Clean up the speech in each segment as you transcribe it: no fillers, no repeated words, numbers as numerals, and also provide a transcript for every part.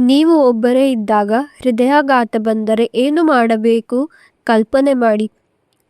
ನೀವು ಒಬ್ಬರೇ ಇದ್ದಾಗ ಹೃದಯಾಘಾತ ಬಂದರೆ ಏನು ಮಾಡಬೇಕು? ಕಲ್ಪನೆ ಮಾಡಿ.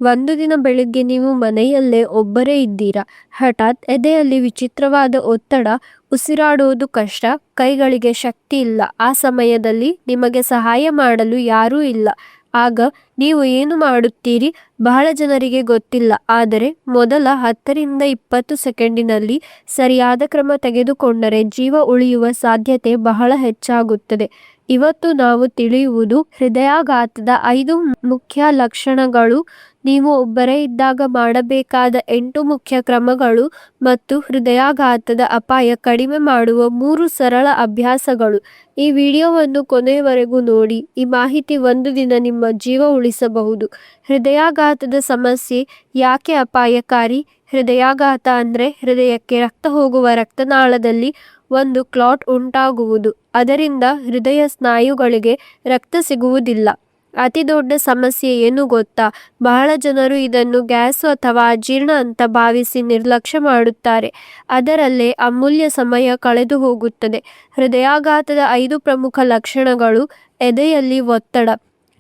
ಒಂದು ದಿನ ಬೆಳಿಗ್ಗೆ ನೀವು ಮನೆಯಲ್ಲೇ ಒಬ್ಬರೇ ಇದ್ದೀರಾ. ಹಠಾತ್ ಎದೆಯಲ್ಲಿ ವಿಚಿತ್ರವಾದ ಒತ್ತಡ, ಉಸಿರಾಡೋದು ಕಷ್ಟ, ಕೈಗಳಿಗೆ ಶಕ್ತಿ ಇಲ್ಲ. ಆ ಸಮಯದಲ್ಲಿ ನಿಮಗೆ ಸಹಾಯ ಮಾಡಲು ಯಾರೂ ಇಲ್ಲ. ಆಗ ನೀವು ಏನು ಮಾಡುತ್ತೀರಿ? ಬಹಳ ಜನರಿಗೆ ಗೊತ್ತಿಲ್ಲ, ಆದರೆ ಮೊದಲ 10-20 ಸೆಕೆಂಡಿನಲ್ಲಿ ಸರಿಯಾದ ಕ್ರಮ ತೆಗೆದುಕೊಂಡರೆ ಜೀವ ಉಳಿಯುವ ಸಾಧ್ಯತೆ ಬಹಳ ಹೆಚ್ಚಾಗುತ್ತದೆ. ಇವತ್ತು ನಾವು ತಿಳಿಯುವುದು ಹೃದಯಾಘಾತದ 5 ಮುಖ್ಯ ಲಕ್ಷಣಗಳು, ನೀವು ಒಬ್ಬರೇ ಇದ್ದಾಗ ಮಾಡಬೇಕಾದ 8 ಮುಖ್ಯ ಕ್ರಮಗಳು ಮತ್ತು ಹೃದಯಾಘಾತದ ಅಪಾಯ ಕಡಿಮೆ ಮಾಡುವ 3 ಸರಳ ಅಭ್ಯಾಸಗಳು. ಈ ವಿಡಿಯೋವನ್ನು ಕೊನೆಯವರೆಗೂ ನೋಡಿ. ಈ ಮಾಹಿತಿ ಒಂದು ದಿನ ನಿಮ್ಮ ಜೀವ ಉಳಿಸಬಹುದು. ಹೃದಯಾಘಾತದ ಸಮಸ್ಯೆ ಯಾಕೆ ಅಪಾಯಕಾರಿ? ಹೃದಯಾಘಾತ ಅಂದರೆ ಹೃದಯಕ್ಕೆ ರಕ್ತ ಹೋಗುವ ರಕ್ತನಾಳದಲ್ಲಿ ಒಂದು ಕ್ಲಾಟ್ ಉಂಟಾಗುವುದು. ಅದರಿಂದ ಹೃದಯ ಸ್ನಾಯುಗಳಿಗೆ ರಕ್ತ ಸಿಗುವುದಿಲ್ಲ. ಅತಿ ದೊಡ್ಡ ಸಮಸ್ಯೆ ಏನು ಗೊತ್ತಾ? ಬಹಳ ಜನರು ಇದನ್ನು ಗ್ಯಾಸು ಅಥವಾ ಅಜೀರ್ಣ ಅಂತ ಭಾವಿಸಿ ನಿರ್ಲಕ್ಷ್ಯ ಮಾಡುತ್ತಾರೆ. ಅದರಲ್ಲೇ ಅಮೂಲ್ಯ ಸಮಯ ಕಳೆದು ಹೋಗುತ್ತದೆ. ಹೃದಯಾಘಾತದ 5 ಪ್ರಮುಖ ಲಕ್ಷಣಗಳು. ಎದೆಯಲ್ಲಿ ಒತ್ತಡ.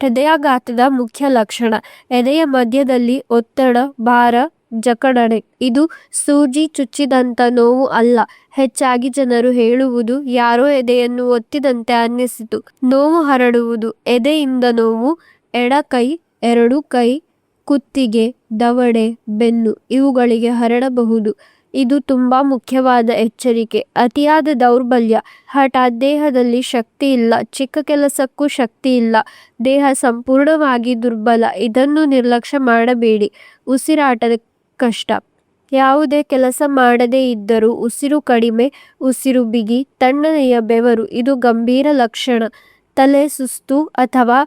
ಹೃದಯಾಘಾತದ ಮುಖ್ಯ ಲಕ್ಷಣ ಎದೆಯ ಮಧ್ಯದಲ್ಲಿ ಒತ್ತಡ, ಭಾರ, ಜಕಣನೆ. ಇದು ಸೂಜಿ ಚುಚ್ಚಿದಂಥ ನೋವು ಅಲ್ಲ. ಹೆಚ್ಚಾಗಿ ಜನರು ಹೇಳುವುದು, ಯಾರೋ ಎದೆಯನ್ನು ಒತ್ತಿದಂತೆ ಅನ್ನಿಸಿತು. ನೋವು ಹರಡುವುದು. ಎದೆಯಿಂದ ನೋವು ಎಡಕೈ, ಎರಡು ಕೈ, ಕುತ್ತಿಗೆ, ದವಡೆ, ಬೆನ್ನು ಇವುಗಳಿಗೆ ಹರಡಬಹುದು. ಇದು ತುಂಬಾ ಮುಖ್ಯವಾದ ಎಚ್ಚರಿಕೆ. ಅತಿಯಾದ ದೌರ್ಬಲ್ಯ. ಹಠಾತ್ ದೇಹದಲ್ಲಿ ಶಕ್ತಿ ಇಲ್ಲ, ಚಿಕ್ಕ ಕೆಲಸಕ್ಕೂ ಶಕ್ತಿ ಇಲ್ಲ, ದೇಹ ಸಂಪೂರ್ಣವಾಗಿ ದುರ್ಬಲ. ಇದನ್ನು ನಿರ್ಲಕ್ಷ್ಯ ಮಾಡಬೇಡಿ. ಉಸಿರಾಟದ ಕಷ್ಟ. ಯಾವುದೇ ಕೆಲಸ ಮಾಡದೇ ಇದ್ದರೂ ಉಸಿರು ಕಡಿಮೆ, ಉಸಿರು ಬಿಗಿ, ತಣ್ಣನೆಯ ಬೆವರು ಇದು ಗಂಭೀರ ಲಕ್ಷಣ. ತಲೆ ಸುಸ್ತು ಅಥವಾ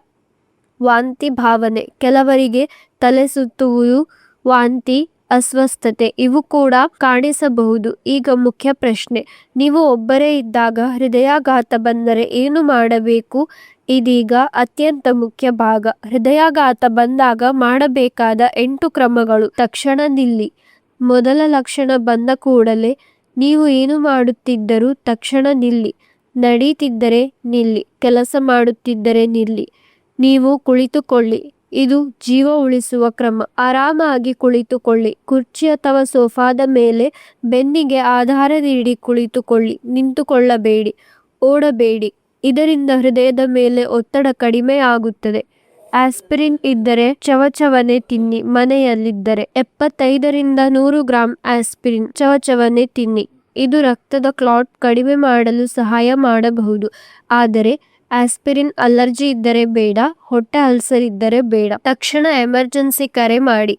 ವಾಂತಿ ಭಾವನೆ. ಕೆಲವರಿಗೆ ತಲೆ ಸುತ್ತುವುದು, ವಾಂತಿ, ಅಸ್ವಸ್ಥತೆ ಇವು ಕೂಡ ಕಾಣಿಸಬಹುದು. ಈಗ ಮುಖ್ಯ ಪ್ರಶ್ನೆ, ನೀವು ಒಬ್ಬರೇ ಇದ್ದಾಗ ಹೃದಯಾಘಾತ ಬಂದರೆ ಏನು ಮಾಡಬೇಕು? ಇದೀಗ ಅತ್ಯಂತ ಮುಖ್ಯ ಭಾಗ. ಹೃದಯಾಘಾತ ಬಂದಾಗ ಮಾಡಬೇಕಾದ 8 ಕ್ರಮಗಳು. ತಕ್ಷಣ ನಿಲ್ಲಿ. ಮೊದಲ ಲಕ್ಷಣ ಬಂದ ಕೂಡಲೇ ನೀವು ಏನು ಮಾಡುತ್ತಿದ್ದರೂ ತಕ್ಷಣ ನಿಲ್ಲಿ. ನಡೀತಿದ್ದರೆ ನಿಲ್ಲಿ, ಕೆಲಸ ಮಾಡುತ್ತಿದ್ದರೆ ನಿಲ್ಲಿ. ನೀವು ಕುಳಿತುಕೊಳ್ಳಿ. ಇದು ಜೀವ ಉಳಿಸುವ ಕ್ರಮ. ಆರಾಮಾಗಿ ಕುಳಿತುಕೊಳ್ಳಿ. ಕುರ್ಚಿ ಅಥವಾ ಸೋಫಾದ ಮೇಲೆ ಬೆನ್ನಿಗೆ ಆಧಾರ ನೀಡಿ ಕುಳಿತುಕೊಳ್ಳಿ. ನಿಂತುಕೊಳ್ಳಬೇಡಿ, ಓಡಬೇಡಿ. ಇದರಿಂದ ಹೃದಯದ ಮೇಲೆ ಒತ್ತಡ ಕಡಿಮೆ ಆಗುತ್ತದೆ. ಆಸ್ಪಿರಿನ್ ಇದ್ದರೆ ಚವಚವನೆ ತಿನ್ನಿ. ಮನೆಯಲ್ಲಿದ್ದರೆ 75-100 ಗ್ರಾಂ ಆಸ್ಪಿರಿನ್ ಚವಚವನೆ ತಿನ್ನಿ. ಇದು ರಕ್ತದ ಕ್ಲಾಟ್ ಕಡಿಮೆ ಮಾಡಲು ಸಹಾಯ ಮಾಡಬಹುದು. ಆದರೆ ಆಸ್ಪಿರಿನ್ ಅಲರ್ಜಿ ಇದ್ದರೆ ಬೇಡ, ಹೊಟ್ಟೆ ಅಲ್ಸರ್ ಇದ್ದರೆ ಬೇಡ. ತಕ್ಷಣ ಎಮರ್ಜೆನ್ಸಿ ಕರೆ ಮಾಡಿ.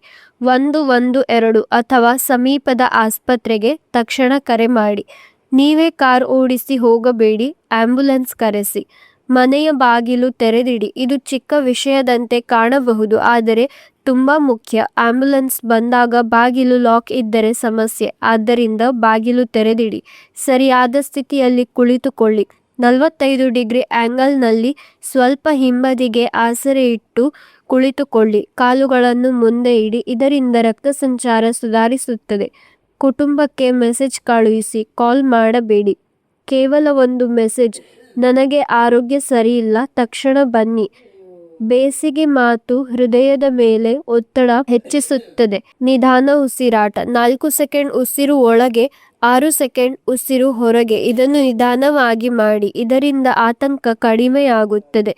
112 ಅಥವಾ ಸಮೀಪದ ಆಸ್ಪತ್ರೆಗೆ ತಕ್ಷಣ ಕರೆ ಮಾಡಿ. ನೀವೇ ಕಾರ್ ಓಡಿಸಿ ಹೋಗಬೇಡಿ, ಆಂಬ್ಯುಲೆನ್ಸ್ ಕರೆಸಿ. ಮನೆಯ ಬಾಗಿಲು ತೆರೆದಿಡಿ. ಇದು ಚಿಕ್ಕ ವಿಷಯದಂತೆ ಕಾಣಬಹುದು, ಆದರೆ ತುಂಬಾ ಮುಖ್ಯ. ಆಂಬ್ಯುಲೆನ್ಸ್ ಬಂದಾಗ ಬಾಗಿಲು ಲಾಕ್ ಇದ್ದರೆ ಸಮಸ್ಯೆ. ಆದ್ದರಿಂದ ಬಾಗಿಲು ತೆರೆದಿಡಿ. ಸರಿಯಾದ ಸ್ಥಿತಿಯಲ್ಲಿ ಕುಳಿತುಕೊಳ್ಳಿ. 45 ಡಿಗ್ರಿ ಆಂಗಲ್ನಲ್ಲಿ ಸ್ವಲ್ಪ ಹಿಂಬದಿಗೆ ಆಸರೆ ಇಟ್ಟು ಕುಳಿತುಕೊಳ್ಳಿ. ಕಾಲುಗಳನ್ನು ಮುಂದೆ ಇಡಿ. ಇದರಿಂದ ರಕ್ತ ಸಂಚಾರ ಸುಧಾರಿಸುತ್ತದೆ. ಕುಟುಂಬಕ್ಕೆ ಮೆಸೇಜ್ ಕಳುಹಿಸಿ. ಕಾಲ್ ಮಾಡಬೇಡಿ. ಕೇವಲ ಒಂದು ಮೆಸೇಜ್, ನನಗೆ ಆರೋಗ್ಯ ಸರಿಯಿಲ್ಲ, ತಕ್ಷಣ ಬನ್ನಿ. ಬೇಸಿಗೆ ಮಾತು ಹೃದಯದ ಮೇಲೆ ಒತ್ತಡ ಹೆಚ್ಚಿಸುತ್ತದೆ. ನಿಧಾನ ಉಸಿರಾಟ. 4 ಸೆಕೆಂಡ್ ಉಸಿರು ಒಳಗೆ, 6 ಸೆಕೆಂಡ್ ಉಸಿರು ಹೊರಗೆ. ಇದನ್ನು ನಿಧಾನವಾಗಿ ಮಾಡಿ. ಇದರಿಂದ ಆತಂಕ ಕಡಿಮೆಯಾಗುತ್ತದೆ.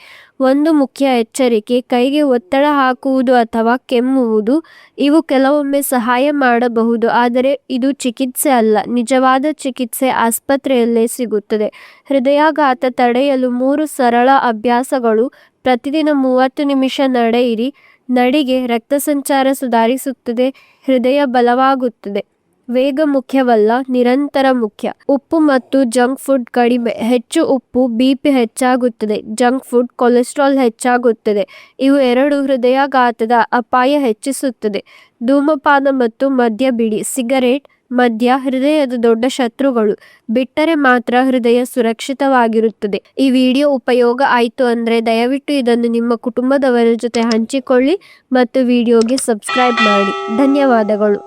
ಒಂದು ಮುಖ್ಯ ಎಚ್ಚರಿಕೆ, ಕೈಗೆ ಒತ್ತಡ ಹಾಕುವುದು ಅಥವಾ ಕೆಮ್ಮುವುದು ಇವು ಕೆಲವೊಮ್ಮೆ ಸಹಾಯ ಮಾಡಬಹುದು, ಆದರೆ ಇದು ಚಿಕಿತ್ಸೆ ಅಲ್ಲ. ನಿಜವಾದ ಚಿಕಿತ್ಸೆ ಆಸ್ಪತ್ರೆಯಲ್ಲೇ ಸಿಗುತ್ತದೆ. ಹೃದಯಾಘಾತ ತಡೆಯಲು 3 ಸರಳ ಅಭ್ಯಾಸಗಳು. ಪ್ರತಿದಿನ 30 ನಿಮಿಷ ನಡೆಯಿರಿ. ನಡಿಗೆ ರಕ್ತ ಸಂಚಾರ ಸುಧಾರಿಸುತ್ತದೆ, ಹೃದಯ ಬಲವಾಗುತ್ತದೆ. ವೇಗ ಮುಖ್ಯವಲ್ಲ, ನಿರಂತರ ಮುಖ್ಯ. ಉಪ್ಪು ಮತ್ತು ಜಂಕ್ ಫುಡ್ ಕಡಿಮೆ. ಹೆಚ್ಚು ಉಪ್ಪು ಬಿಪಿ ಹೆಚ್ಚಾಗುತ್ತದೆ, ಜಂಕ್ ಫುಡ್ ಕೊಲೆಸ್ಟ್ರಾಲ್ ಹೆಚ್ಚಾಗುತ್ತದೆ. ಇವು 2 ಹೃದಯಾಘಾತದ ಅಪಾಯ ಹೆಚ್ಚಿಸುತ್ತದೆ. ಧೂಮಪಾನ ಮತ್ತು ಮದ್ಯ ಬಿಡಿ. ಸಿಗರೇಟ್, ಮದ್ಯ ಹೃದಯದ ದೊಡ್ಡ ಶತ್ರುಗಳು. ಬಿಟ್ಟರೆ ಮಾತ್ರ ಹೃದಯ ಸುರಕ್ಷಿತವಾಗಿರುತ್ತದೆ. ಈ ವಿಡಿಯೋ ಉಪಯೋಗ ಆಯಿತು ಅಂದರೆ ದಯವಿಟ್ಟು ಇದನ್ನು ನಿಮ್ಮ ಕುಟುಂಬದವರ ಜೊತೆ ಹಂಚಿಕೊಳ್ಳಿ ಮತ್ತು ವಿಡಿಯೋಗೆ ಸಬ್ಸ್ಕ್ರೈಬ್ ಮಾಡಿ. ಧನ್ಯವಾದಗಳು.